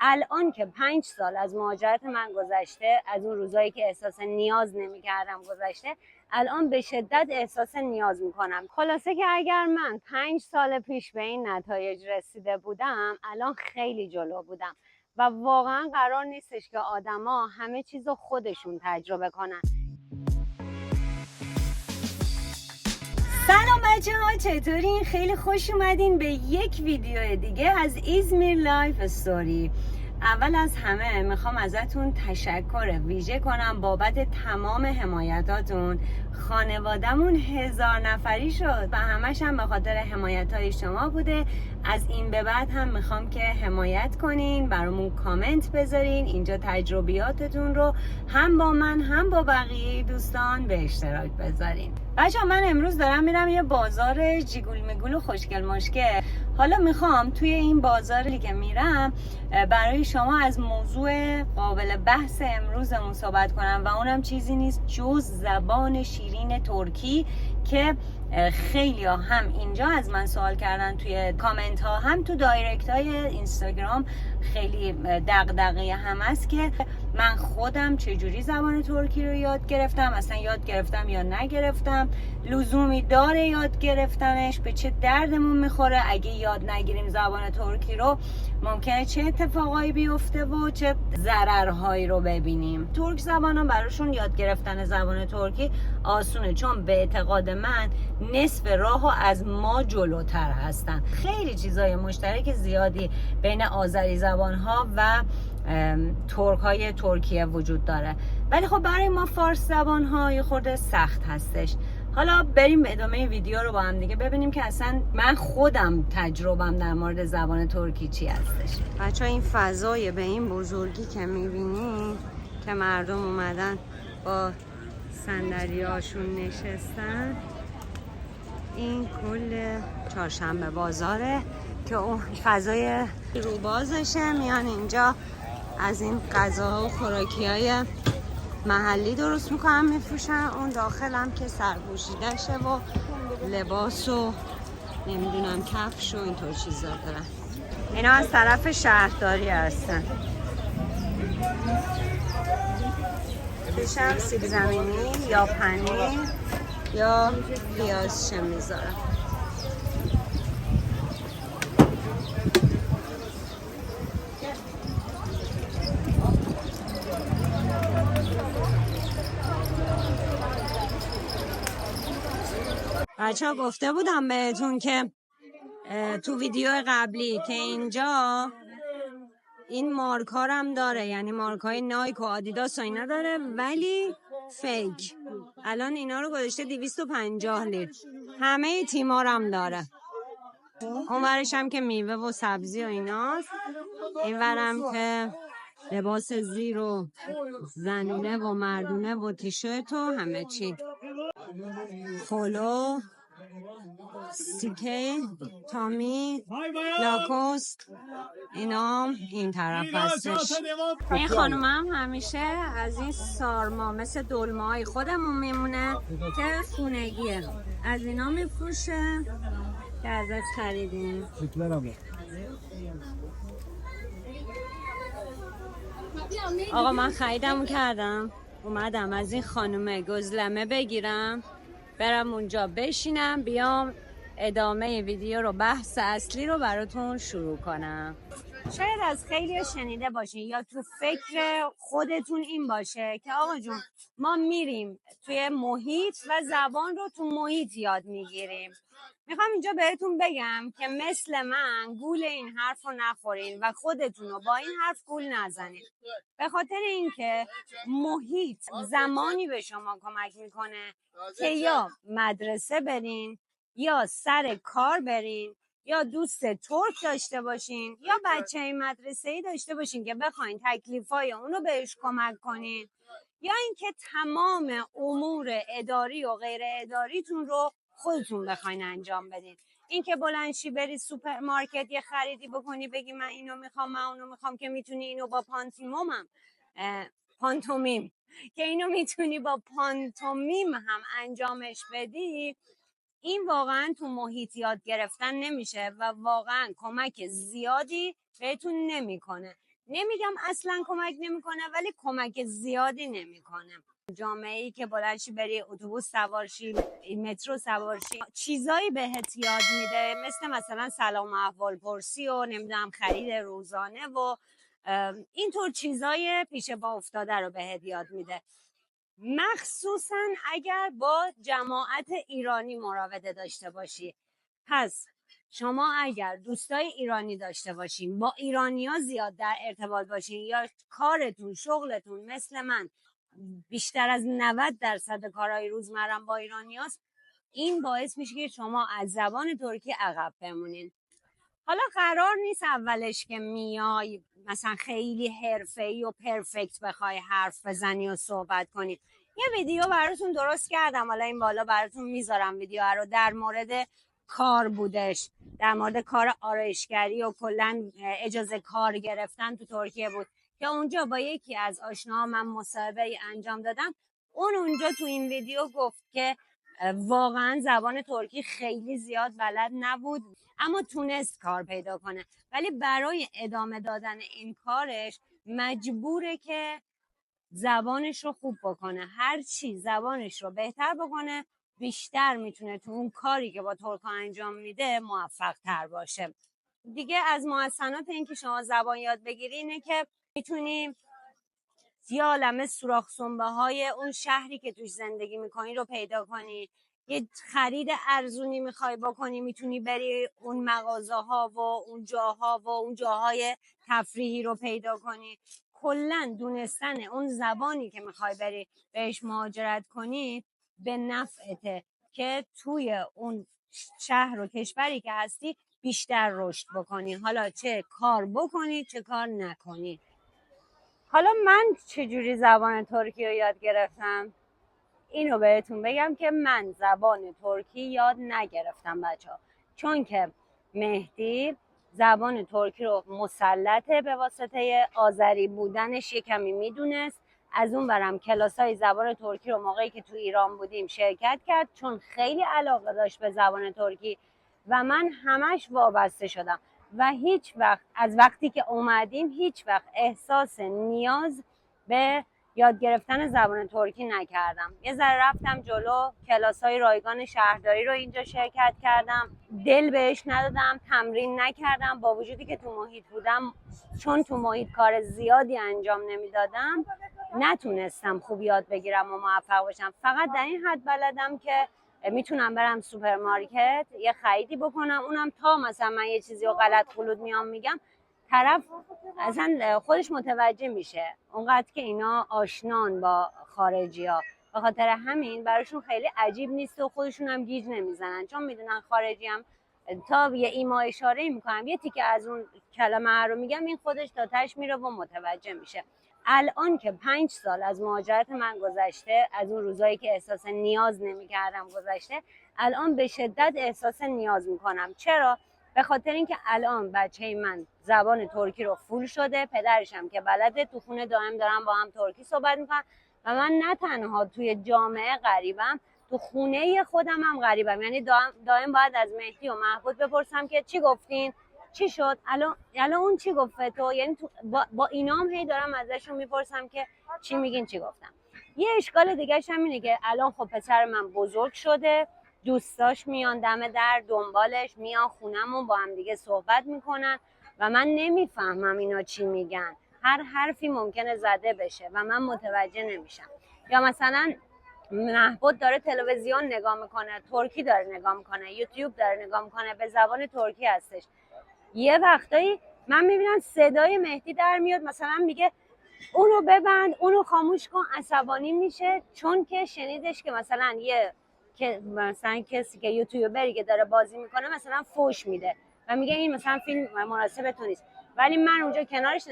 الان که 5 سال از مهاجرت من گذشته، از اون روزایی که احساس نیاز نمی‌کردم گذشته، الان به شدت احساس نیاز میکنم. خلاصه که اگر من 5 سال پیش به این نتایج رسیده بودم، الان خیلی جلو بودم و واقعا قرار نیستش که آدما همه چیزو خودشون تجربه کنن. سلام بچه ها، چطورین؟ خیلی خوش اومدین به یک ویدیو دیگه از ایزمیر لایف استوری. اول از همه میخوام ازتون تشکر ویژه کنم بابت تمام حمایتاتون. خانوادمون 1000 نفری شد و همش هم به خاطر حمایتای شما بوده. از این به بعد هم میخوام که حمایت کنین، برامون کامنت بذارین، اینجا تجربیاتتون رو هم با من هم با بقیه دوستان به اشتراک بذارین. بچه من امروز دارم میرم یه بازار جیگول میگول و خوشگل مشکل. حالا میخوام توی این بازاری که میرم برای شما از موضوع قابل بحث امروزمون صحبت کنم و اونم چیزی نیست جز زبان شیرین ترکی که خیلی هم اینجا از من سوال کردن توی کامنت ها، هم تو دایرکت های اینستاگرام خیلی دغدغه هم است که من خودم چجوری زبان ترکی رو یاد گرفتم، اصلا یاد گرفتم یا نگرفتم، لزومی داره یاد گرفتنش، به چه دردمون میخوره، اگه یاد نگیریم زبان ترکی رو ممکنه چه اتفاقایی بیفته و چه ضررهایی رو ببینیم. ترک زبان ها براشون یاد گرفتن زبان ترکی آسونه، چون به اعتقاد من نصف راهو از ما جلوتر هستن. خیلی چیزای مشترک زیادی بین آذری زبان ها و ترک های ترکیه وجود داره، ولی خب برای ما فارس زبان ها یه خورده سخت هستش. حالا بریم ادامه ویدیو رو با هم دیگه ببینیم که اصلا من خودم تجربم در مورد زبان ترکی چی هستش. بچه این فضای به این بزرگی که میبینی که مردم اومدن با صندلیاشون نشستن، این کل چهارشنبه بازاره که اون فضای روبازشه، میان اینجا از این غذاها و خوراکی‌های محلی درست میکنن میفروشن. اون داخل هم که سرپوشیدشه و لباس و نمیدونم کفش و اینطور چیزا دارن. اینا از طرف شهرداری هستن. پیشم سیب زمینی یا پنیر یا پیازشه میذارن. بچه ها گفته بودم بهتون که تو ویدیو قبلی که اینجا این مارک ها هم داره، یعنی مارک های نایک و آدیداس و اینا داره ولی فیک. الان اینا رو گذاشته 250 لیتر. همه تیما هم داره. اون ورش هم که میوه و سبزی و ایناست، این ورم که لباس زیر و زنونه و مردونه و تیشرت و همه چی، پولو، سیکه، تامی، لاکوست، اینا این طرف هستش. این خانوم هم همیشه از این سارما مثل دلمه خودمون میمونه که خونگیه، از اینا میفروشه که ازش خریدیم. آقا من خریدم کردم، اومدم از این خانومه گزلمه بگیرم برم اونجا بشینم، بیام ادامه ویدیو رو، بحث اصلی رو براتون شروع کنم. شاید از خیلی شنیده باشین یا تو فکر خودتون این باشه که آقا جون ما میریم توی محیط و زبان رو تو محیط یاد میگیریم. میخوام اینجا بهتون بگم که مثل من گول این حرف رو نخورین و خودتون رو با این حرف گول نزنین، به خاطر اینکه محیط زمانی به شما کمک میکنه که یا مدرسه برین یا سر کار برین یا دوست ترک داشته باشین یا بچه مدرسه‌ای داشته باشین که بخواین تکلیفای اونو بهش کمک کنین، یا اینکه تمام امور اداری و غیر اداریتون رو خودتون بخواین انجام بدین. اینکه بلندشی بری سوپرمارکت یه خریدی بکنی بگی من اینو میخوام من اونو میخوام، که میتونی اینو با پانتومیم که اینو میتونی با پانتومیم هم انجامش بدی، این واقعا تو محیط یاد گرفتن نمیشه و واقعا کمک زیادی بهتون نمیکنه. نمیگم اصلا کمک نمیکنه، ولی کمک زیادی نمیکنه. جامعه ای که بلندشی بری اتوبوس سوارشی، مترو سوارشی، چیزایی بهت یاد میده مثلا سلام و احوال پرسی و نمیدونم خرید روزانه و اینطور چیزای پیش پا افتاده رو بهت یاد میده. مخصوصا اگر با جماعت ایرانی مراوده داشته باشی. پس شما اگر دوستای ایرانی داشته باشین، با ایرانیا زیاد در ارتباط باشین، یا کارتون شغلتون مثل من بیشتر از 90% کارهای روزمرم با ایرانیاست، این باعث میشه که شما از زبان ترکی عقب بمونین. حالا قرار نیست اولش که میای مثلا خیلی حرفه‌ای و پرفکت بخوای حرف بزنی و صحبت کنی. یه ویدیو براتون درست کردم، حالا این بالا براتون میذارم ویدیو رو، در مورد کار بودش، در مورد کار آرایشگری و کلا اجازه کار گرفتن تو ترکیه بود که اونجا با یکی از آشناها من مصاحبه انجام دادم. اونجا تو این ویدیو گفت که واقعا زبان ترکی خیلی زیاد بلد نبود، اما تونست کار پیدا کنه، ولی برای ادامه دادن این کارش مجبوره که زبانش رو خوب بکنه. هر چی زبانش رو بهتر بکنه، بیشتر میتونه تو اون کاری که با ترکا انجام میده موفق تر باشه. دیگه از محسنات این که شما زبان یاد بگیری اینه که میتونی یه عالمه سوراخ سنبه های اون شهری که توش زندگی میکنی رو پیدا کنی. یه خرید ارزونی میخوای بکنی، میتونی بری اون مغازه ها و اون جاها و اون جاهای تفریحی رو پیدا کنی. کلا دونستن اون زبانی که میخوای بری بهش مهاجرت کنی به نفعته که توی اون شهر و کشوری که هستی بیشتر رشد بکنی، حالا چه کار بکنی چه کار نکنی. حالا من چجوری زبان ترکی رو یاد گرفتم؟ اینو بهتون بگم که من زبان ترکی یاد نگرفتم بچه‌ها، چون که مهدی زبان ترکی رو مسلطه به واسطه آذری بودنش یه کمی میدونست. از اون برم کلاسای زبان ترکی رو موقعی که تو ایران بودیم شرکت کرد، چون خیلی علاقه داشت به زبان ترکی و من همش وابسته شدم و هیچ وقت از وقتی که اومدیم هیچ وقت احساس نیاز به یاد گرفتن زبان ترکی نکردم. یه ذره رفتم جلو، کلاس‌های رایگان شهرداری رو اینجا شرکت کردم، دل بهش ندادم، تمرین نکردم، با وجودی که تو محیط بودم، چون تو محیط کار زیادی انجام نمیدادم نتونستم خوب یاد بگیرم و موفق باشم. فقط در این حد بلدم که میتونم برم سوپرمارکت یه خریدی بکنم، اونم تا مثلا من یه چیزی رو غلط خلوط میام میگم، طرف اصلا خودش متوجه میشه، اونقدر که اینا آشنان با خارجی ها. به خاطر همین براشون خیلی عجیب نیست و خودشون هم گیج نمیزنن، چون میدونن خارجی هم تا یه ایما اشاره میکنم یه تیکه از اون کلمه رو میگم، این خودش تا تاش میره و متوجه میشه. الان که 5 سال از مهاجرت من گذشته، از اون روزایی که احساس نیاز نمیکردم گذشته، الان به شدت احساس نیاز میکنم. چرا؟ به خاطر اینکه الان بچه من زبان ترکی رو فول شده، پدرشم که بلده، تو خونه دائم دارم با هم ترکی صحبت میکنم و من نه تنها توی جامعه غریبم، تو خونه خودم هم غریبم. یعنی دائم باید از مهدی و محمود بپرسم که چی گفتین، چی شد، الان اون چی گفته تو، یعنی با اینام هی دارم ازشون میپرسم که چی میگین چی گفتم. یه اشکال دیگه هم اینه که الان خب پسر من بزرگ شده، دوستاش میان دم در دنبالش، میان خونمون با هم دیگه صحبت میکنن و من نمیفهمم اینا چی میگن. هر حرفی ممکنه زده بشه و من متوجه نمیشم. یا مثلا محبود داره تلویزیون نگاه میکنه، ترکی داره نگاه میکنه، یوتیوب داره نگاه میکنه، به زبان ترکی هستش. یه وقتایی من میبینم صدای مهدی در میاد، مثلا میگه اونو ببند، اونو خاموش کن، عصبانی میشه چون که شنیدش که مثلا مثلا کسی که یوتیوبری که داره بازی میکنه مثلا فوش میده و میگه این مثلا فیلم مناسب تو نیست، ولی من اونجا کنارش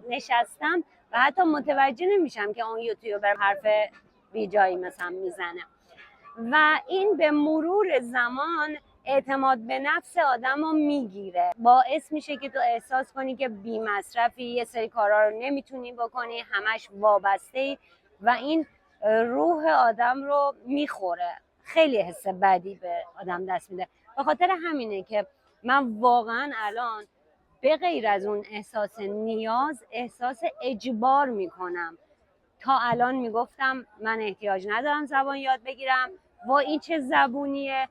نشستم و حتی متوجه نمیشم که اون یوتیوبر حرف بی جایی مثلا میزنه. و این به مرور زمان اعتماد به نفس آدم رو میگیره، باعث میشه که تو احساس کنی که بی مصرفی، یه سری کارا رو نمیتونی بکنی، همش وابسته ای و این روح آدم رو میخوره، خیلی حس بدی به آدم دست میده. به خاطر همینه که من واقعا الان به غیر از اون احساس نیاز احساس اجبار میکنم. تا الان میگفتم من احتیاج ندارم زبان یاد بگیرم، و این چه زبونیه.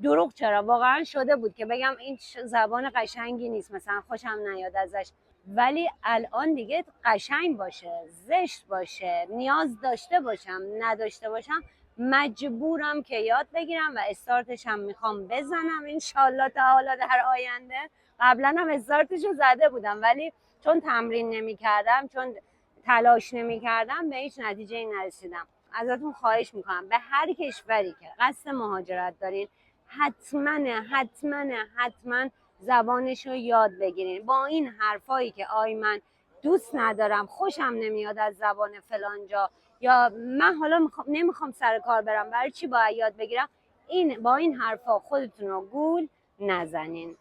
دروغ چرا، واقعا شده بود که بگم این زبان قشنگی نیست، مثلا خوشم نیاد ازش، ولی الان دیگه قشنگ باشه، زشت باشه، نیاز داشته باشم نداشته باشم، مجبورم که یاد بگیرم و استارتش هم میخوام بزنم انشالله تعالی در آینده. قبلا هم استارتشو زده بودم، ولی چون تمرین نمیکردم، چون تلاش نمیکردم، به هیچ نتیجه نرسیدم. ازتون خواهش میکنم به هر کشوری که قصد مهاجرت دارین حتما زبانش رو یاد بگیرین. با این حرفایی که من دوست ندارم، خوشم نمیاد از زبان فلانجا، یا من حالا نمیخوام سر کار برم، برای چی باید یاد بگیرم، با این حرفا خودتون رو گول نزنین.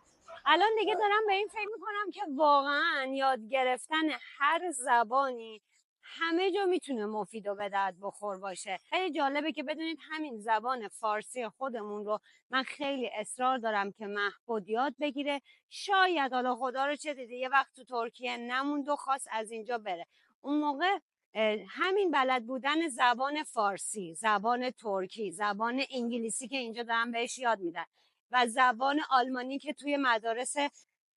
الان دیگه دارم به این فکر میکنم که واقعا یاد گرفتن هر زبانی همه جا میتونه مفید و به درد بخور باشه. خیلی جالبه که بدونید همین زبان فارسی خودمون رو من خیلی اصرار دارم که مهبد یاد بگیره. شاید حالا خدا رو چه دیده یه وقت تو ترکیه نموند و خواست از اینجا بره، اون موقع همین بلد بودن زبان فارسی، زبان ترکی، زبان انگلیسی که اینجا دارن بهش یاد میدن و زبان آلمانی که توی مدارس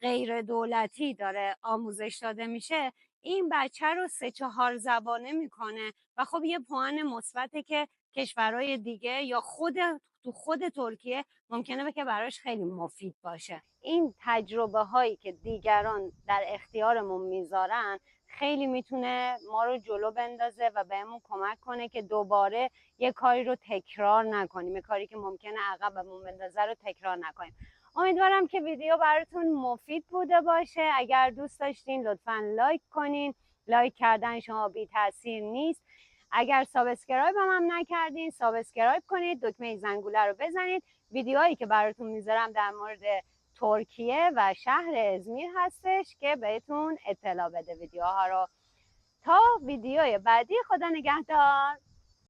غیر دولتی داره آموزش داده میشه، این بچه رو 3-4 زبانه میکنه و خب یه پوان مثبته که کشورهای دیگه یا خود ترکیه ممکنه که براش خیلی مفید باشه. این تجربه هایی که دیگران در اختیارمون میذارن خیلی میتونه ما رو جلو بندازه و بهمون کمک کنه که دوباره یه کاری رو تکرار نکنیم، یه کاری که ممکنه عقبمون بندازه رو تکرار نکنیم. امیدوارم که ویدیو براتون مفید بوده باشه. اگر دوست داشتین لطفاً لایک کنین، لایک کردن شما بی تاثیر نیست. اگر سابسکرایب هم نکردین سابسکرایب کنید، دکمه زنگوله رو بزنید. ویدیوهایی که براتون میذارم در مورد ترکیه و شهر ازمیر هستش که بهتون اطلاع بده ویدیوها رو. تا ویدیوی بعدی، خدا نگهدار.